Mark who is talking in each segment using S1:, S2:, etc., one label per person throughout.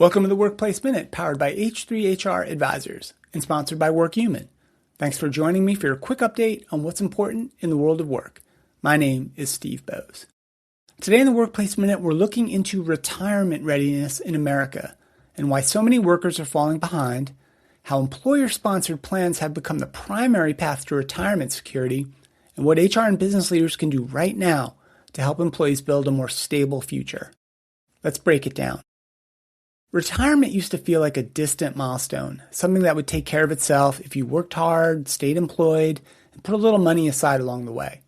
S1: Welcome to the Workplace Minute, powered by H3HR Advisors and sponsored by WorkHuman. Thanks for joining me for your quick update on what's important in the world of work. My name is Steve Boese. Today in the Workplace Minute, we're looking into retirement readiness in America and why so many workers are falling behind, how employer-sponsored plans have become the primary path to retirement security, and what HR and business leaders can do right now to help employees build a more stable future. Let's break it down. Retirement used to feel like a distant milestone, something that would take care of itself if you worked hard, stayed employed, and put a little money aside along the way.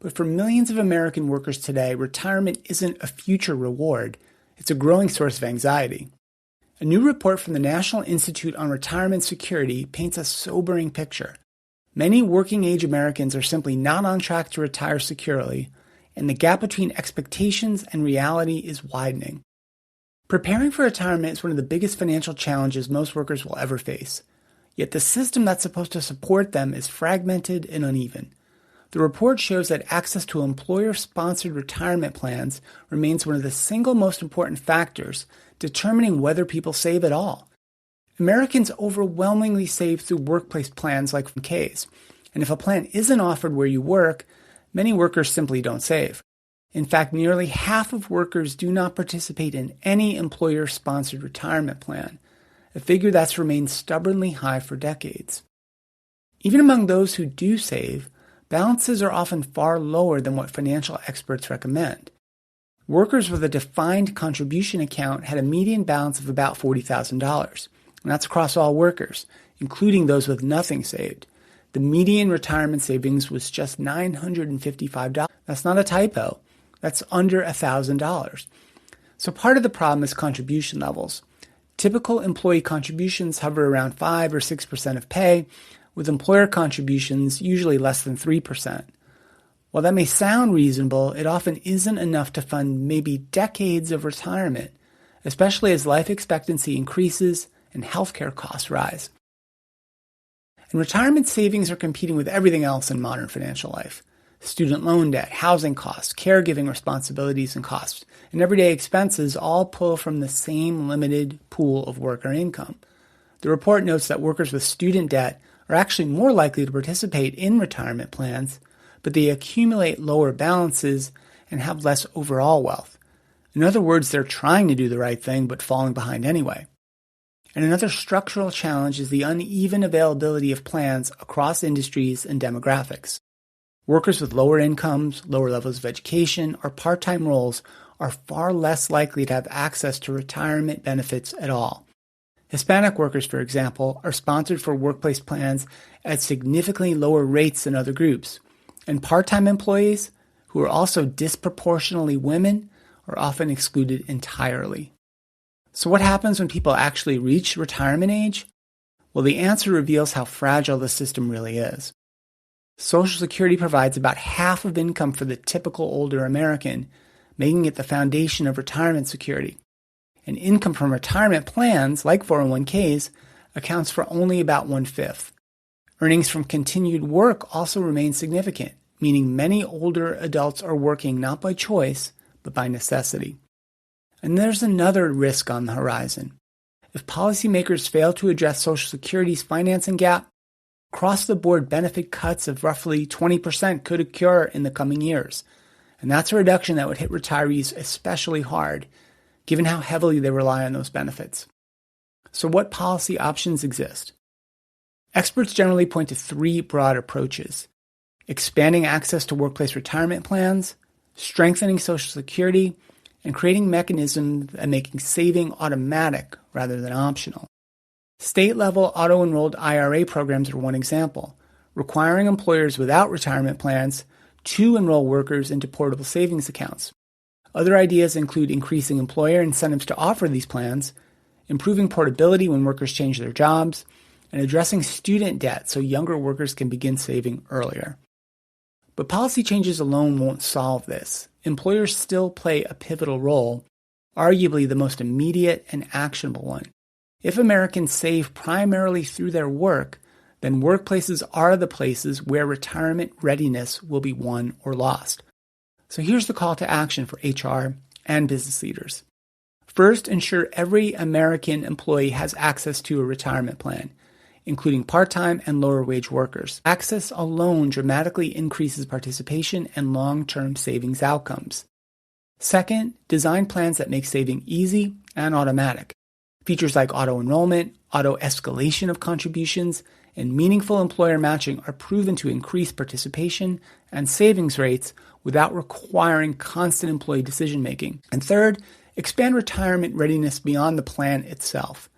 S1: But for millions of American workers today, retirement isn't a future reward, it's a growing source of anxiety. A new report from the National Institute on Retirement Security paints a sobering picture. Many working-age Americans are simply not on track to retire securely, and the gap between expectations and reality is widening. Preparing for retirement is one of the biggest financial challenges most workers will ever face. Yet the system that's supposed to support them is fragmented and uneven. The report shows that access to employer-sponsored retirement plans remains one of the single most important factors determining whether people save at all. Americans overwhelmingly save through workplace plans like 401ks, and if a plan isn't offered where you work, many workers simply don't save. In fact, nearly half of workers do not participate in any employer-sponsored retirement plan, a figure that's remained stubbornly high for decades. Even among those who do save, balances are often far lower than what financial experts recommend. Workers with a defined contribution account had a median balance of about $40,000, and that's across all workers, including those with nothing saved. The median retirement savings was just $955. That's not a typo. That's under $1,000. So part of the problem is contribution levels. Typical employee contributions hover around 5 or 6% of pay, with employer contributions usually less than 3%. While that may sound reasonable, it often isn't enough to fund maybe decades of retirement, especially as life expectancy increases and healthcare costs rise. And retirement savings are competing with everything else in modern financial life. Student loan debt, housing costs, caregiving responsibilities and costs, and everyday expenses all pull from the same limited pool of worker income. The report notes that workers with student debt are actually more likely to participate in retirement plans, but they accumulate lower balances and have less overall wealth. In other words, they're trying to do the right thing but falling behind anyway. And another structural challenge is the uneven availability of plans across industries and demographics. Workers with lower incomes, lower levels of education, or part-time roles are far less likely to have access to retirement benefits at all. Hispanic workers, for example, are sponsored for workplace plans at significantly lower rates than other groups, and part-time employees, who are also disproportionately women, are often excluded entirely. So what happens when people actually reach retirement age? Well, the answer reveals how fragile the system really is. Social Security provides about half of income for the typical older American, making it the foundation of retirement security. And income from retirement plans, like 401ks, accounts for only about 1/5. Earnings from continued work also remain significant, meaning many older adults are working not by choice, but by necessity. And there's another risk on the horizon. If policymakers fail to address Social Security's financing gap, across-the-board benefit cuts of roughly 20% could occur in the coming years, and that's a reduction that would hit retirees especially hard, given how heavily they rely on those benefits. So what policy options exist? Experts generally point to 3 broad approaches: expanding access to workplace retirement plans, strengthening Social Security, and creating mechanisms that make saving automatic rather than optional. State-level auto-enrolled IRA programs are one example, requiring employers without retirement plans to enroll workers into portable savings accounts. Other ideas include increasing employer incentives to offer these plans, improving portability when workers change their jobs, and addressing student debt so younger workers can begin saving earlier. But policy changes alone won't solve this. Employers still play a pivotal role, arguably the most immediate and actionable one. If Americans save primarily through their work, then workplaces are the places where retirement readiness will be won or lost. So here's the call to action for HR and business leaders. First, ensure every American employee has access to a retirement plan, including part-time and lower-wage workers. Access alone dramatically increases participation and long-term savings outcomes. Second, design plans that make saving easy and automatic. Features like auto-enrollment, auto-escalation of contributions, and meaningful employer matching are proven to increase participation and savings rates without requiring constant employee decision-making. And third, expand retirement readiness beyond the plan itself.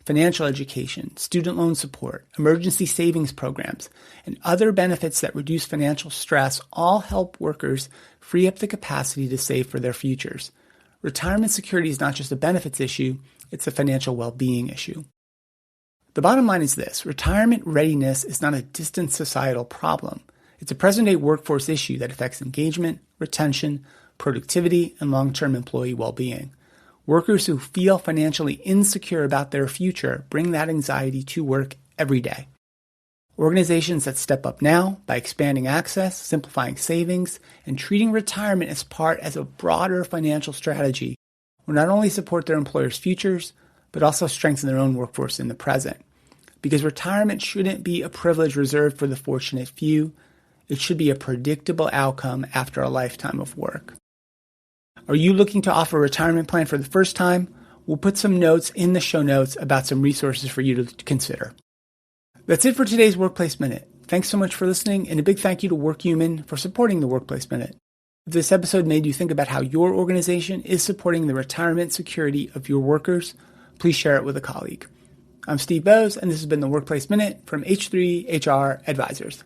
S1: Financial education, student loan support, emergency savings programs, and other benefits that reduce financial stress all help workers free up the capacity to save for their futures. Retirement security is not just a benefits issue, it's a financial well-being issue. The bottom line is this: retirement readiness is not a distant societal problem. It's a present-day workforce issue that affects engagement, retention, productivity, and long-term employee well-being. Workers who feel financially insecure about their future bring that anxiety to work every day. Organizations that step up now by expanding access, simplifying savings, and treating retirement as a broader financial strategy will not only support their employers' futures, but also strengthen their own workforce in the present. Because retirement shouldn't be a privilege reserved for the fortunate few. It should be a predictable outcome after a lifetime of work. Are you looking to offer a retirement plan for the first time? We'll put some notes in the show notes about some resources for you to consider. That's it for today's Workplace Minute. Thanks so much for listening, and a big thank you to WorkHuman for supporting the Workplace Minute. If this episode made you think about how your organization is supporting the retirement security of your workers, please share it with a colleague. I'm Steve Boese, and this has been the Workplace Minute from H3 HR Advisors.